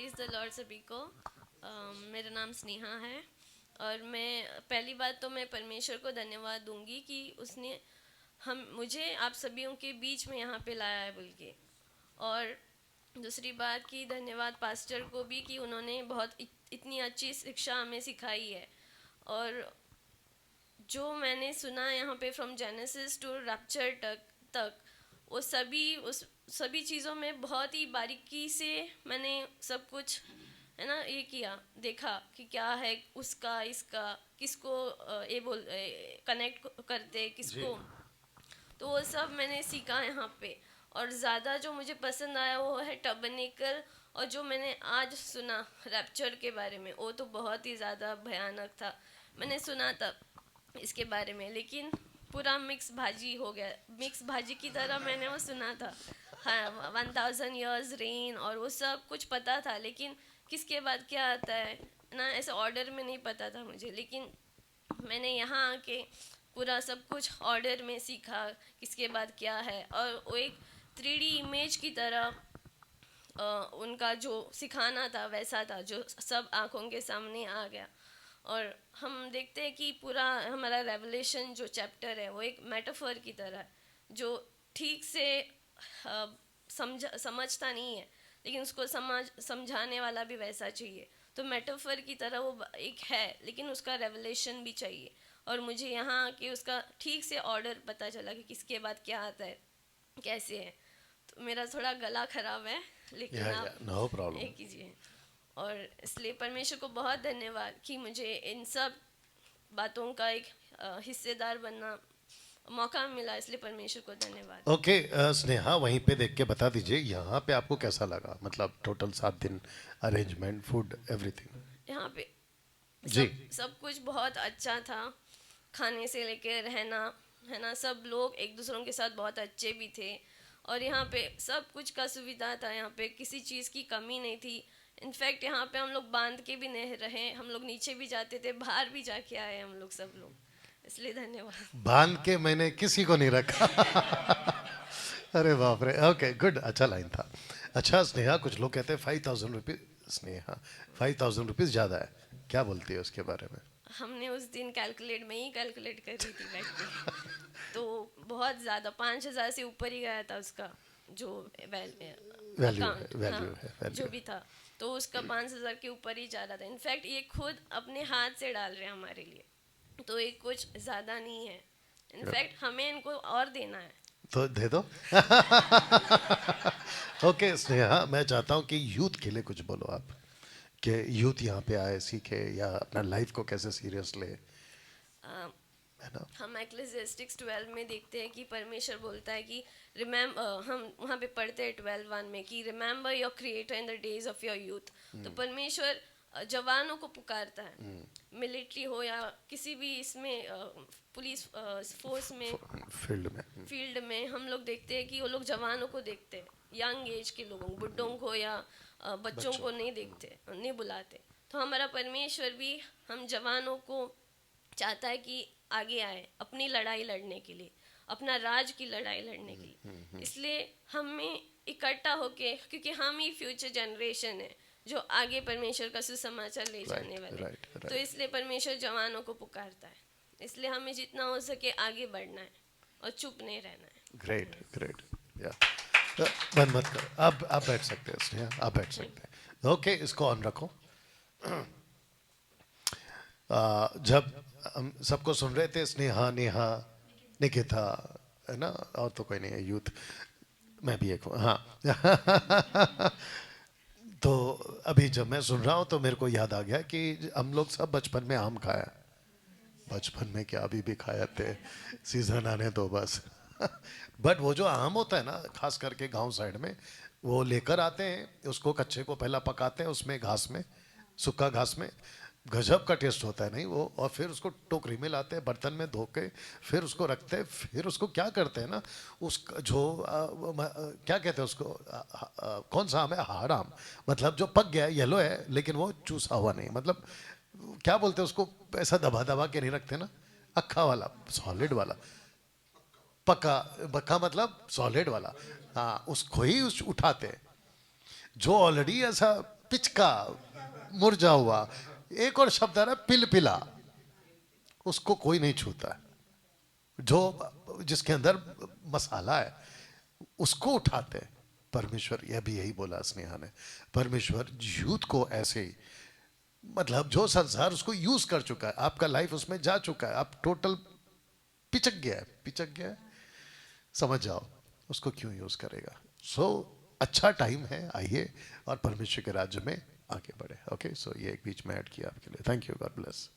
Praise the Lord सभी को। मेरा नाम स्नेहा है और मैं पहली बात तो मैं परमेश्वर को धन्यवाद दूंगी कि उसने हम मुझे आप सभी के बीच में यहाँ पे लाया है बोल के। और दूसरी बात कि धन्यवाद पास्टर को भी कि उन्होंने बहुत इतनी अच्छी शिक्षा हमें सिखाई है। और जो मैंने सुना यहाँ पे फ्रॉम जेनेसिस टू रैप्चर तक वो उस सभी चीज़ों में बहुत ही बारीकी से मैंने सब कुछ है ना ये किया देखा कि क्या है उसका इसका किसको ये बोल कनेक्ट करते जी। किसको। तो वो सब मैंने सीखा यहाँ पे। और ज़्यादा जो मुझे पसंद आया वो है टबरनेकल। और जो मैंने आज सुना रैप्चर के बारे में वो तो बहुत ही ज़्यादा भयानक था। मैंने सुना था इसके बारे में लेकिन पूरा मिक्स भाजी हो गया, मिक्स भाजी की तरह मैंने वो सुना था। हाँ, 1000 years रेन और वो सब कुछ पता था लेकिन किसके बाद क्या आता है ना ऐसे ऑर्डर में नहीं पता था मुझे। लेकिन मैंने यहाँ आके पूरा सब कुछ ऑर्डर में सीखा किसके बाद क्या है। और वो एक 3D इमेज की तरह उनका जो सिखाना था वैसा था जो सब आँखों के सामने आ गया। और हम देखते हैं कि पूरा हमारा रेवलेशन जो चैप्टर है वो एक मेटाफर की तरह है जो ठीक से समझता नहीं है लेकिन उसको समझाने वाला भी वैसा चाहिए। तो मेटाफर की तरह वो एक है लेकिन उसका रेवलेशन भी चाहिए। और मुझे यहाँ आके उसका ठीक से ऑर्डर पता चला कि किसके बाद क्या आता है कैसे है। तो मेरा थोड़ा गला खराब है लेकिन या आप नो प्रॉब्लम। ये कीजिए। और इसलिए परमेश्वर को बहुत धन्यवाद कि मुझे इन सब बातों का एक हिस्सेदार बनना मौका मिला, इसलिए परमेश्वर को धन्यवाद। ओके स्नेहा वहीं पे देख के बता दीजिए यहाँ पे आपको कैसा लगा, मतलब टोटल 7 दिन अरेंजमेंट, फूड, एवरीथिंग। यहाँ पे जी। सब सब कुछ बहुत अच्छा था। खाने से लेकर रहना है ना, सब लोग एक दूसरों के साथ बहुत अच्छे भी थे। और यहाँ पे सब कुछ का सुविधा था, यहाँ पे किसी चीज़ की कमी नहीं थी। इनफैक्ट यहाँ पे हम लोग बांध के भी नहीं रहे, हम लोग नीचे भी जाते थे, बाहर भी जाके आए हम लोग सब लोग। इसलिए धन्यवाद। बांध के मैंने किसी को नहीं रखा। अरे बाप रे। ओके गुड, अच्छा लाइन था। अच्छा स्नेहा, कुछ लोग कहते हैं 5000 रुपीज, स्नेहा 5000 रुपीज ज़्यादा है, क्या बोलती है उसके बारे में? हमने उस दिन कैलकुलेट में ही कैलकुलेट कर रही थी बैठ के। तो बहुत ज़्यादा 5000 से ऊपर ही गया था उसका जो वैल्यू है, अकाउंट, हाँ, वैल्यू है, जो वैल्यू। भी था। तो उसका 5000 के ऊपर ही जा रहा था। इनफैक्ट ये खुद अपने हाथ से डाल रहे हैं हमारे लिए, तो ये कुछ ज़्यादा नहीं है। इनफैक्ट हमें इनको और देना है। तो दे दो। ओके स्नेहा, मैं चाहता हूँ कि यूथ के लिए कुछ बोलो आप, कि यूथ यहाँ पे आए, सीखे या अपना लाइफ को कैसे सीरियस ले, अ, है ना? हम एक्लेसियास्टिक्स 12 में देखते हैं कि परमेश्वर बोलता है कि हम वहाँ पे पढ़ते हैं 12:1 में कि remember your creator in the days of your youth. तो परमेश्वर जवानों को पुकारता है, मिलिट्री हो या किसी भी इसमें पुलिस फोर्स में, फील्ड में। फील्ड में। हम लोग देखते हैं कि वो लोग जवानों को देखते हैं, यंग एज के लोगों बुड्ढों को या बच्चों बच्चों को नहीं देखते, नहीं बुलाते। तो हमारा परमेश्वर भी हम जवानों को चाहता है कि आगे आए अपनी लड़ाई लड़ने के लिए, अपना राज की लड़ाई लड़ने के लिए। इसलिए हमें इकट्ठा होके, क्योंकि हम ही फ्यूचर जनरेशन है जो आगे परमेश्वर का सुसमाचार ले जाने राइट वाले। राइट तो राइट। इसलिए परमेश्वर जवानों को पुकारता है। इसलिए हमें जितना हो सके आगे बढ़ना है और चुप नहीं रहना है। Great great. या बंद मत करो, आप बैठ सकते हैं स्नेहा, आप बैठ सकते हैं। ओके, इसको ऑन रखो। जब हम सबको सुन रहे थे, स्नेहा, नेहा, निकिता, है ना, और तो कोई नहीं है यूथ, मैं भी एक हूँ, हाँ। तो अभी जब मैं सुन रहा हूँ तो मेरे को याद आ गया कि हम लोग सब बचपन में आम खाया। बचपन में क्या, अभी भी खाए थे, सीजन आने दो बस। बट वो जो आम होता है ना, खास करके गांव साइड में, वो लेकर आते हैं उसको, कच्चे को पहला पकाते हैं उसमें घास में, सूखा घास में, गजब का टेस्ट होता है नहीं वो। और फिर उसको टोकरी में लाते हैं, बर्तन में धो के, फिर उसको रखते हैं, फिर उसको क्या करते हैं ना, उस जो क्या कहते हैं उसको, कौन सा आम है, हाड़ आम, मतलब जो पक गया है, येलो है लेकिन वो चूसा हुआ नहीं, मतलब क्या बोलते हैं उसको, ऐसा दबा दबा के नहीं रखते ना, अक्खा वाला, सॉलिड वाला, पका, पका मतलब सॉलिड वाला। हाँ, उसको ही उठाते हैं। जो ऑलरेडी ऐसा पिचका, मुरझा हुआ। एक और शब्द आ रहा है पिलपिला, उसको कोई नहीं छूता है। जो जिसके अंदर मसाला है उसको उठाते हैं। परमेश्वर, यह भी यही बोला स्नेहा ने, परमेश्वर यूथ को ऐसे ही, मतलब जो संसार उसको यूज कर चुका है, आपका लाइफ उसमें जा चुका है, आप टोटल पिचक गया है, पिचक गया है, समझ जाओ उसको क्यों यूज करेगा। सो अच्छा टाइम है, आइए और परमेश्वर के राज्य में आगे बढ़े। ओके, सो ये एक बीच में ऐड किया आपके लिए। Thank you, God bless.